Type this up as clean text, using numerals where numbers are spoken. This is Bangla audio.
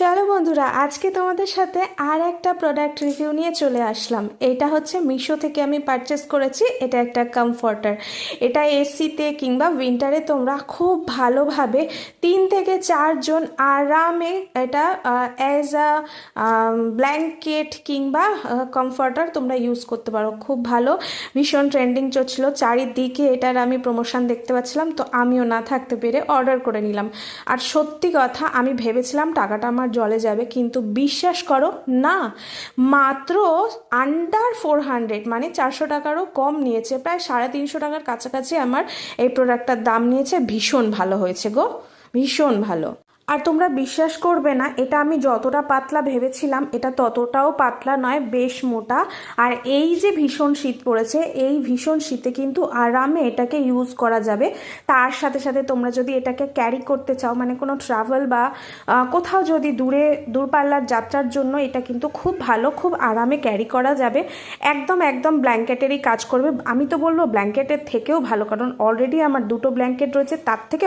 চলো বন্ধুরা, আজকে তোমাদের সাথে আর একটা প্রোডাক্ট রিভিউ নিয়ে চলে আসলাম। এটা হচ্ছে মিশো থেকে আমি পারচেস করেছি। এটা একটা কমফর্টার। এটা এসিতে কিংবা উইন্টারে তোমরা খুব ভালোভাবে 3 থেকে 4 জন আরামে এটা অ্যাজ আ ব্ল্যাঙ্কেট কিংবা কমফর্টার তোমরা ইউজ করতে পারো। খুব ভালো, ভীষণ ট্রেন্ডিং চলছিল, চারিদিকে এটার আমি প্রমোশন দেখতে পাচ্ছিলাম, তো আমিও না থাকতে পেরে অর্ডার করে নিলাম। আর সত্যি কথা, আমি ভেবেছিলাম টাকাটা আমার জলে যাবে, কিন্তু বিশ্বাস করো না, মাত্র আন্ডার 400, মানে 400 টাকারও কম নিয়েছে, প্রায় 350 টাকার কাছাকাছি আমার এই প্রোডাক্টটার দাম নিয়েছে। ভীষণ ভালো হয়েছে গো, ভীষণ ভালো। আর তোমরা বিশ্বাস করবে না, এটা আমি যতটা পাতলা ভেবেছিলাম এটা ততটাও পাতলা নয়, বেশ মোটা। আর এই যে ভীষণ শীত পড়েছে, এই ভীষণ শীতে কিন্তু আরামে এটাকে ইউজ করা যাবে। তার সাথে সাথে তোমরা যদি এটাকে ক্যারি করতে চাও, মানে কোনো ট্রাভেল বা কোথাও যদি দূরপাল্লার যাত্রার জন্য, এটা কিন্তু খুব ভালো, খুব আরামে ক্যারি করা যাবে। একদম একদম ব্ল্যাঙ্কেটেরই কাজ করবে। আমি তো বলবো ব্ল্যাঙ্কেটের থেকেও ভালো, কারণ অলরেডি আমার 2টো ব্ল্যাঙ্কেট রয়েছে, তার থেকে